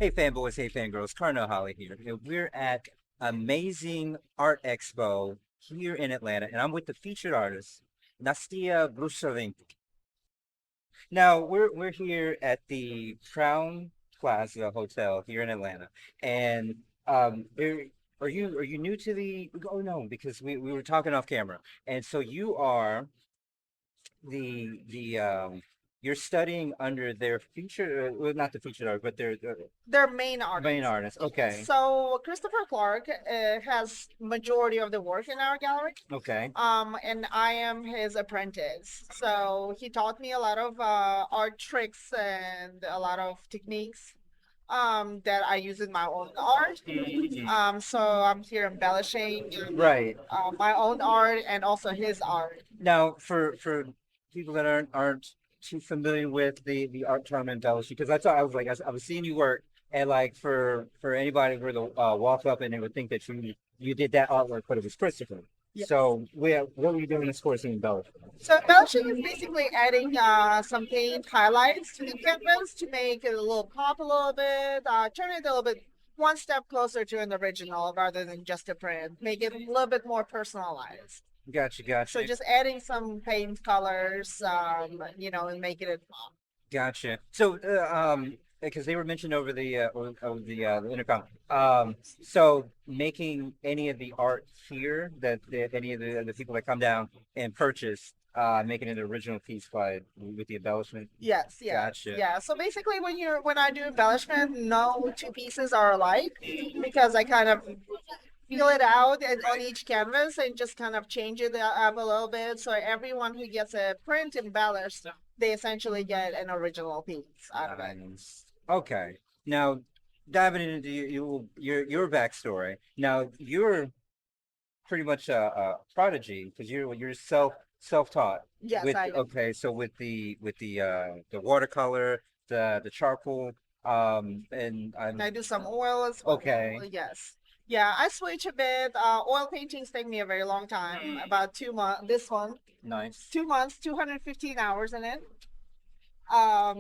Hey fanboys, hey fangirls, Carnell Holley here. And we're at Amazing Art Expo here in Atlanta, and I'm with the featured artist, Nastiya Grushovenko. Now we're here at the Crowne Plaza Hotel here in Atlanta, and are you new to the? Oh no, because we were talking off camera, and so you are the you're studying under their feature, well, not the featured art, but their Their main main artist. artist. Okay. So Christopher Clark has majority of the work in our gallery. Okay. And I am his apprentice. So he taught me a lot of art tricks and a lot of techniques that I use in my own art. Mhm. So I'm here embellishing Right. my own art and also his art. Now, for people that aren't too familiar with the art term embellishment, because I thought I was like I was seeing you work, and like for anybody who were to walk up and they would think that you did that artwork, but it was Christopher. Yes. So what were you doing this course in embellishment? So embellishing is basically adding some paint highlights to the canvas to make it a little pop a little bit, turn it a little bit one step closer to an original rather than just a print, make it a little bit more personalized. Gotcha, So gotcha. just adding some paint colors, and making it pop. Gotcha. So, because they were mentioned over the intercom. So making any of the art here that any of the people that come down and purchase, making it an original piece by with the embellishment. Yes, yes, Gotcha. yeah. So basically, when I do embellishment, no two pieces are alike because I kind of feel it out on each canvas and just kind of change it up a little bit. So everyone who gets a print embellished, they essentially get an original piece out of it. Nice. Okay. Now, diving into your backstory. Now, you're pretty much a prodigy because you're self-taught Yes, with I do. okay, so with the watercolor, the charcoal, and And I'm I do some oil as well. okay. Yes. Yeah, I switch a bit. Oil paintings take me a very long time, about 2 months. This one, Nice. 2 months, 215 hours in it.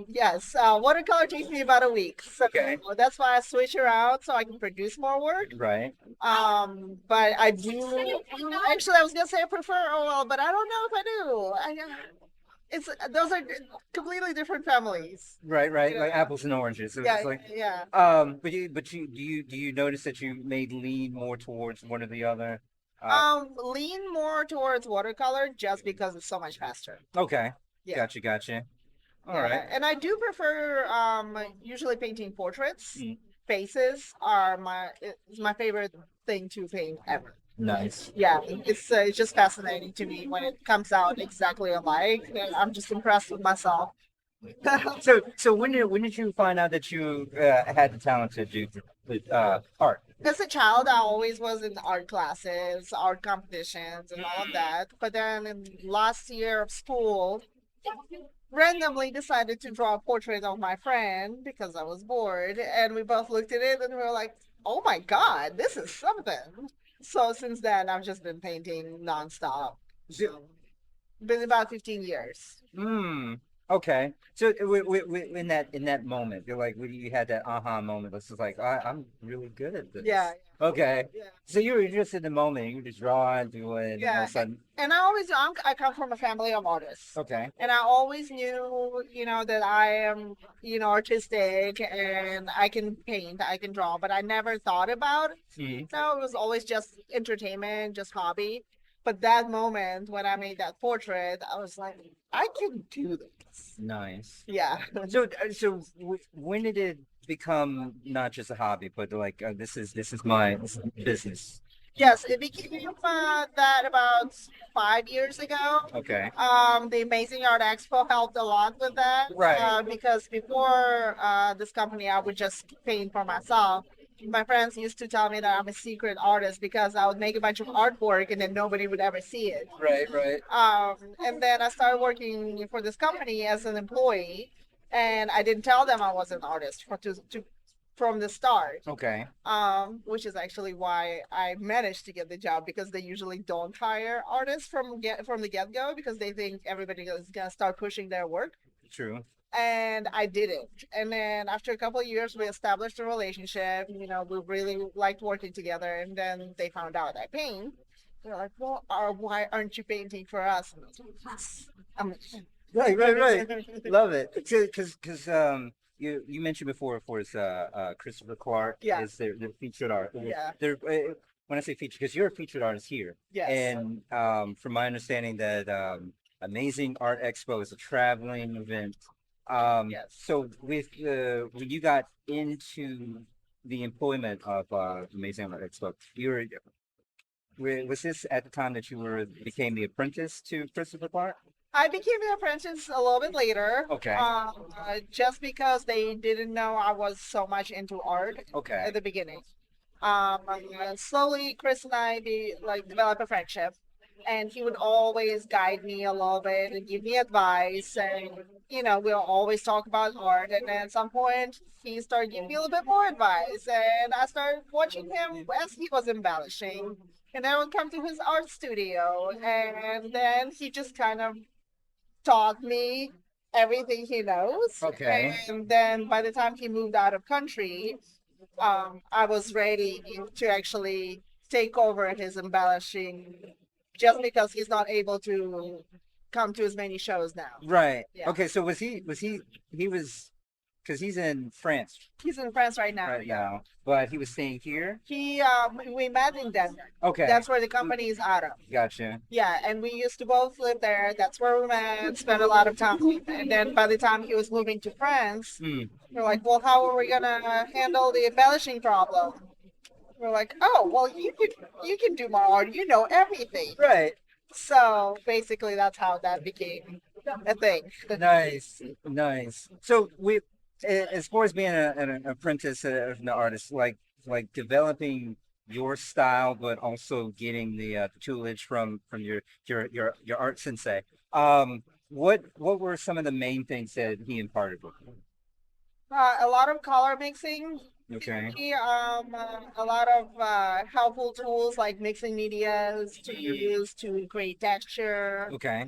Yes, watercolor takes me about a week. So Okay. that's why I switch around so I can produce more work. Right. But I do actually I was gonna say I prefer oil, but I don't know if I do. It's those are completely different families. Right, right, You like know? apples and oranges. So Yeah, it's like, yeah. but you do you notice that you may lean more towards one or the other? Lean more towards watercolor just because it's so much faster. Okay, Yeah. gotcha, gotcha. All right. Yeah, and I do prefer usually painting portraits. Mm, Faces are is my favorite thing to paint ever. nice. Yeah, it's just fascinating to me when it comes out exactly alike. And I'm just impressed with myself. So when did you find out that you had the talent to do art? As a child, I always was in art classes, art competitions, and all of that. But then in last year of school, randomly decided to draw a portrait of my friend because I was bored, and we both looked at it and we were like, "Oh my God, this is something." So since then, I've just been painting nonstop. So, been about 15 years. Hmm. Okay. So in that moment, you're like, when you had that aha moment, this is like, I'm really good at Yeah, this. Okay. yeah, So you were just in the moment, you were just drawing, doing, and all of yeah. a sudden, And I come from a family of artists. okay. And I always knew, that I am, artistic and I can paint, I can draw, but I never thought about it. Mhm. So it was always just entertainment, just hobby. But that moment when I made that portrait, I was like, I can do this. Nice. Yeah. So when did it become not just a hobby, but like this is my business? Yes, it became that about 5 years ago. Okay. The Amazing Art Expo helped a lot with that Right. because before this company, I would just paint for myself. My friends used to tell me that I'm a secret artist because I would make a bunch of artwork and then nobody would ever see it. Right, right. And then I started working for this company as an employee, and I didn't tell them I was an artist from the start. Okay. Which is actually why I managed to get the job because they usually don't hire artists from the get go because they think everybody is gonna start pushing their work. True. and I did it. And then after a couple of years, we established a relationship. We really liked working together. And then they found out I paint. They're like, "Well, why aren't you painting for us?" And I was like, "Yes, Right. Love it. Because you mentioned before, of course, Christopher Clark Yeah. is their featured art. Yeah. When I say featured, because you're a featured artist here, Yes. and from my understanding that Amazing Art Expo is a traveling event. Yes. So when you got into the employment of Amazing Art Expo, was this at the time that you became the apprentice to Christopher Clark? I became an apprentice a little bit later. Okay. Just because they didn't know I was so much into art Okay. at the beginning. Slowly, Chris and I develop a friendship, and he would always guide me a little bit and give me advice, and we'll always talk about art. And then at some point, he started giving me a little bit more advice, and I started watching him as he was embellishing. And then I would come to his art studio, and then he just kind of taught me everything he knows. Okay. And then by the time he moved out of country, I was ready to actually take over his embellishing just because he's not able to come to as many shows now. Right. Yeah. Okay. So he was because he's in France He's in France right now. right now, but he was staying here. We met in Denver. Okay. That's where the company is out of. Gotcha. Yeah, and we used to both live there. That's where we met, spent a lot of time. And then by the time he was moving to France, Mm. we're like, well, how are we gonna handle the embellishing problem? We're like, oh, well, you can do my art. You know everything. Right. So basically, that's how that became a thing. Nice. Nice. So as far as being an apprentice of an artist, like developing your style, but also getting the tutelage from your art sensei. What were some of the main things that he imparted with you? A lot of color mixing. Okay. A lot of helpful tools like mixing medias to use to create texture. Okay.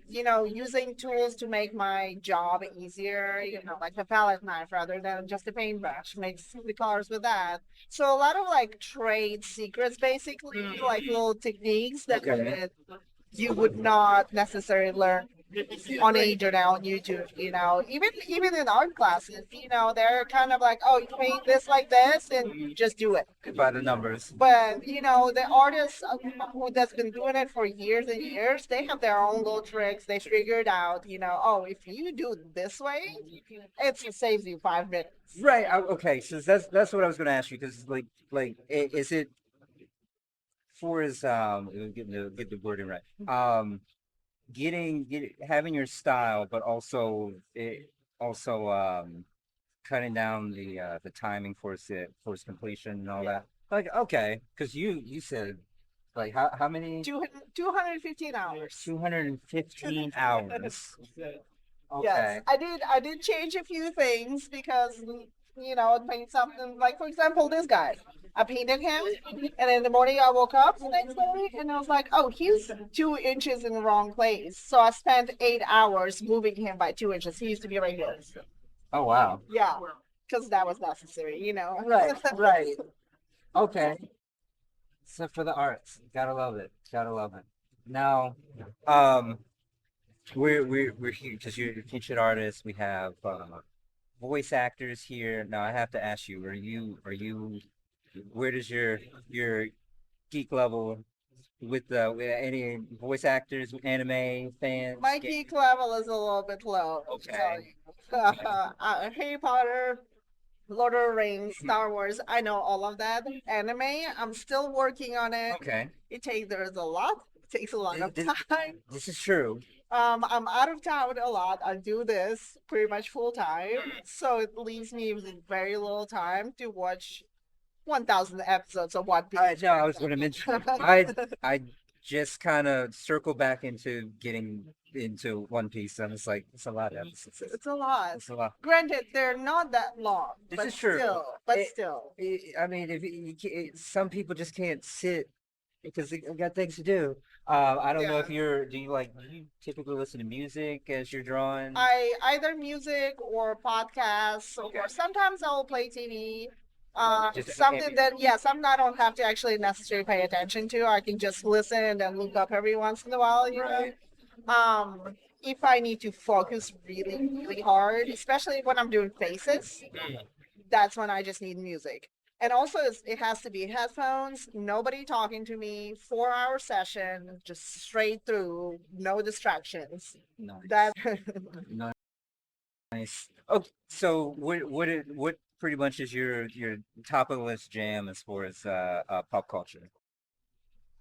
Using tools to make my job easier, like a palette knife rather than just a paintbrush, mix the colors with that. So a lot of like trade secrets, basically, like little techniques that Okay. you would not necessarily learn on the internet on YouTube. Even in art classes, they're kind of like, oh, you paint this like this and just do it. By the numbers. But the artists who that's been doing it for years and years, they have their own little tricks. They figured out, oh, if you do it this way, it saves you 5 minutes. Right. Okay. So that's what I was going to ask you because is it for his get the wording right having your style, but also cutting down the timing for its completion and all that. Like okay, because you said like how many 215 hours. 215 hours. Yes, Okay. I did change a few things because I paint something like, for example, this guy. I painted him, and in the morning I woke up the next day and I was like, oh, he's 2 inches in the wrong place. So I spent 8 hours moving him by 2 inches. He used to be right here. Oh wow. Yeah, because that was necessary. Right. Right. Okay. So for the arts, gotta love it. Gotta love it. Now, um, we're here because you're a featured artist. We have voice actors here. Now I have to ask you, are you where does your geek level with any voice actors, anime fans? My geek level is a little bit low. Okay. Harry Potter, Lord of the Rings, Star Wars. I know all of that. Anime, I'm still working on it. Okay. There's a lot. It takes a lot of This, time. this is true. I'm out of town a lot. I do this pretty much full time, so it leaves me with very little time to watch 1,000 episodes of One Piece. I was going to mention. I just kind of circle back into getting into One Piece, and it's like it's a lot of episodes. It's a lot. It's a lot. Granted, they're not that long, This but is true. still, but It- still. I mean, if some people just can't sit because I got things to do. I don't know Yeah. if you're. Do you typically listen to music as you're drawing? I either music or podcasts, Okay. or sometimes I'll play TV. Just Something that, yeah, something I don't have to actually necessarily pay attention to. I can just listen and then look up every once in a while, you know. right. If I need to focus really, really hard, especially when I'm doing faces, that's when I just need music. And also, it has to be headphones, nobody talking to me, 4 hour session, just straight through, no distractions. Nice. That Nice. Oh, so what pretty much is your top of the list jam as far as pop culture?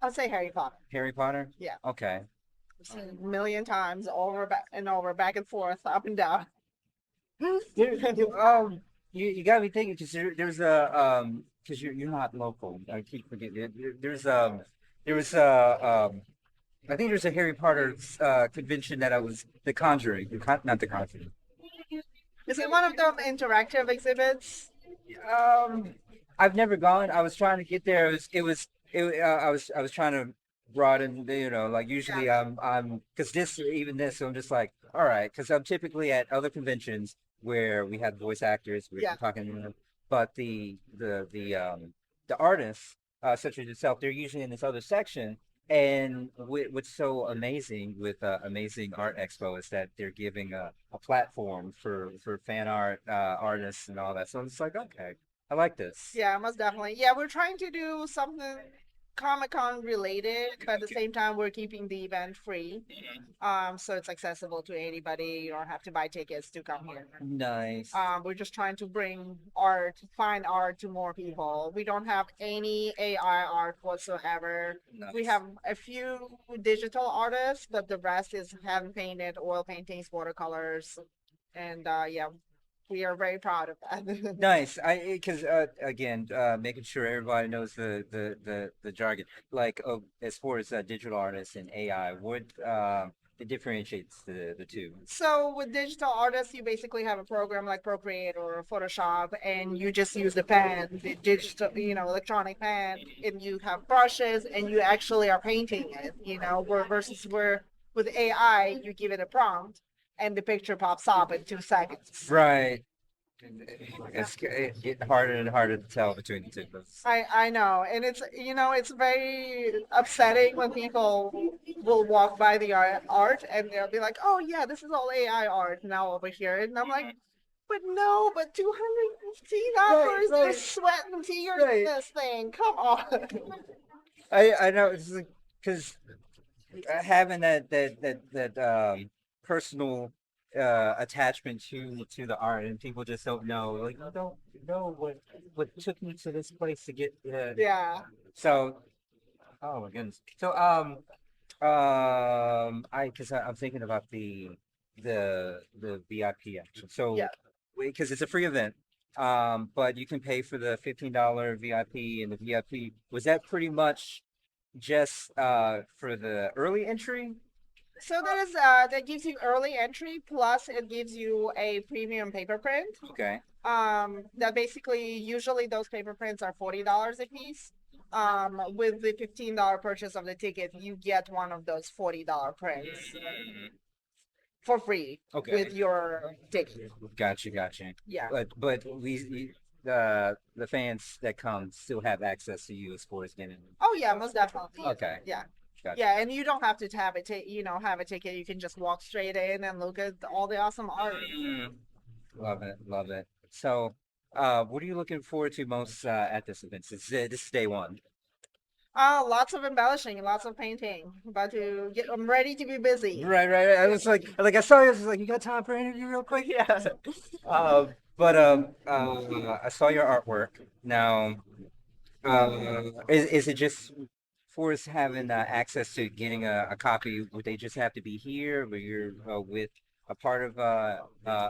I'll say Harry Potter. Harry Potter? Yeah, Okay. I've seen it a million times, over back and over, back and forth, up and down. You got me thinking because there's a because you're not local. I keep forgetting. There was I think there's a Harry Potter convention that I was The Conjuring, not The Conjuring. Is it one of them interactive exhibits? Um, I've never gone. I was trying to get there. I was trying to broaden. Like Yeah, usually I'm because this I'm just like all right because I'm typically at other conventions where we have voice actors. We're yeah. talking, but the artists such as yourself, they're usually in this other section. And what's so amazing with Amazing Art Expo is that they're giving a platform for fan art artists and all that. So it's like, okay, I like this. Yeah, most definitely. Yeah, we're trying to do something Comic Con related, but at the same time, we're keeping the event free. So it's accessible to anybody. You don't have to buy tickets to come here. Nice. We're just trying to bring art, find art to more people. We don't have any AI art whatsoever. We Nice. have a few digital artists, but the rest is hand painted, oil paintings, watercolors, and yeah, we are very proud of that. Nice. Because again, making sure everybody knows the jargon. Like, as far as digital artists and AI, what it differentiates the two? So with digital artists, you basically have a program like Procreate or Photoshop, and you just use the pen, the digital, electronic pen, and you have brushes, and you actually are painting it. Where with AI, you give it a prompt, and the picture pops up in 2 seconds. Right. It's getting harder and harder to tell between the two. I know, and it's very upsetting when people will walk by the art and they'll be like, "Oh yeah, this is all AI art now over here," and I'm like, "But no, but $250 for Right. sweat and tears in Right. this thing. Come on." I know it's because having that personal attachment to the art, and people just don't know, like you don't know what took me to this place to get. Yeah. So, oh my goodness. So I because I'm thinking about the VIP action. So Yeah. because it's a free event. But you can pay for the $15 VIP, and the VIP was that pretty much just for the early entry? So that gives you early entry, plus it gives you a premium paper print. Okay. That basically usually those paper prints are $40 a piece. With the $15 purchase of the ticket, you get one of those $40 prints for free Okay. with your ticket. Gotcha. Yeah. But the fans that come still have access to you as far as getting. Oh yeah, most definitely. Okay. Yeah. Gotcha. Yeah, and you don't have to have have a ticket. You can just walk straight in and look at all the awesome art. Love it. So, what are you looking forward to most at this event? This is day one. Lots of embellishing, lots of painting. About to get. I'm ready to be busy. Right. I was like I saw you. I was like, you got time for an interview real quick? Yeah. But I saw your artwork. Now, is it just for us having access to getting a copy? Would they just have to be here, or you're with a part of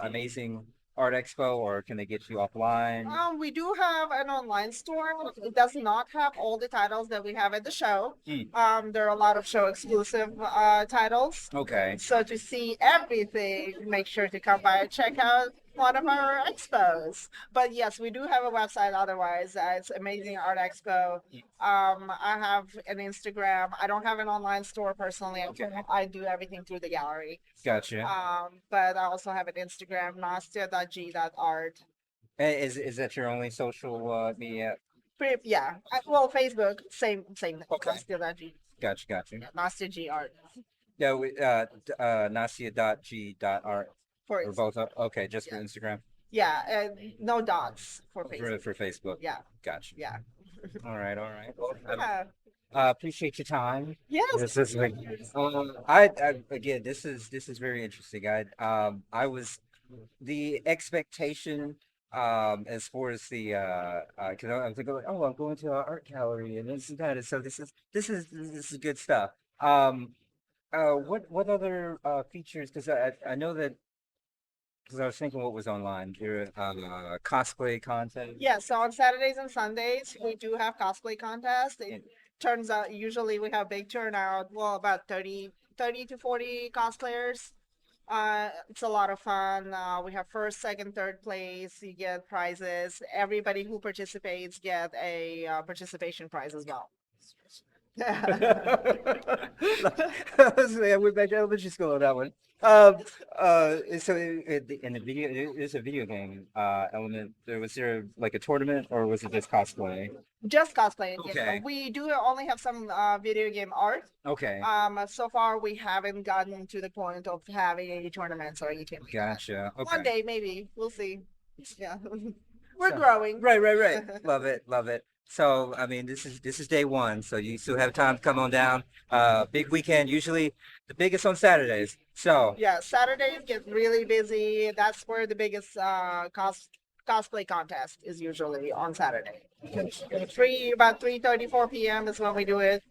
Amazing Art Expo, or can they get you offline? We do have an online store. It does not have all the titles that we have at the show. Hmm. There are a lot of show exclusive titles. Okay. So to see everything, make sure to come by and check out one of our expos. But yes, we do have a website otherwise. It's Amazing Art Expo. I have an Instagram. I don't have an online store personally. Okay. I do everything through the gallery. Gotcha. But I also have an Instagram, Nastiya.g.art. Is that your only social media? Yeah. Well, Facebook, same. Okay. Nastiya.g. Gotcha, gotcha. Nastiya G Art. Yeah, Nasia.g.art For or both. Okay, just for yeah. Instagram. Yeah, and no dots for Facebook. For Facebook. Yeah, Gotcha. yeah. All right, all right. Well, Yeah. appreciate your time. Yes. This is like, again, this is very interesting. I was the expectation as far as the because I was thinking like, oh, I'm going to an art gallery and this and that, and so this is good stuff. What other features? Because I know that because I was thinking what was online. There cosplay content. Yeah, so on Saturdays and Sundays, we do have cosplay contests. It And turns out usually we have big turnout, well, about 30 to 40 cosplayers. It's a lot of fun. We have first, second, third place. You get prizes. Everybody who participates get a participation prize as well. I went back to elementary school on that one. Um, so in the video, there's a video game element. Was there like a tournament or was it just cosplay? Just cosplay. Yeah. Okay. We do only have some video game art. Okay. So far we haven't gotten to the point of having any tournaments or anything like that. Gotcha. One Okay. day maybe we'll see. Yeah, we're So, growing. right. Love it, love it. So, I mean, this is day one, so you still have time to come on down. Big weekend, usually the biggest on Saturdays. So, Yeah, Saturdays get really busy. That's where the biggest cosplay contest is usually on Saturday. About 3:30, 4 p.m. is when we do it.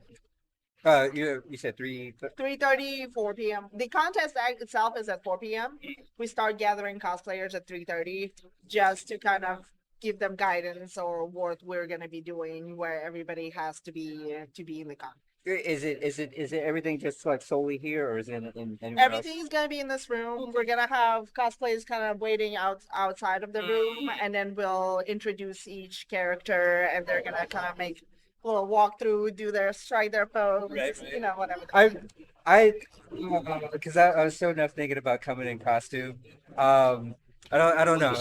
you said three. 3:30, 4 p.m. The contest itself is at 4 p.m. We start gathering cosplayers at 3:30 just to kind of give them guidance or what we're gonna be doing, where everybody has to be in the con. Is it everything just like solely here, or is it in anywhere else? Everything is gonna be in this room. We're gonna have cosplays kind of waiting outside of the room, and then we'll introduce each character, and they're gonna kind of make a little walkthrough, do their strike their pose, Right. whatever. I, because I was so enough thinking about coming in costume. I don't know.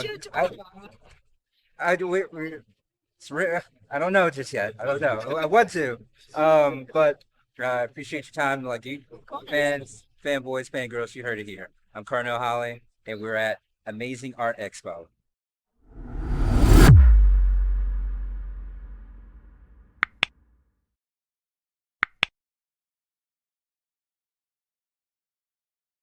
I do. It's rare. I don't know just yet. I don't know. I want to. But I appreciate your time. Like you, fans, fanboys, fangirls, you heard it here. I'm Carnell Holley, and we're at Amazing Art Expo.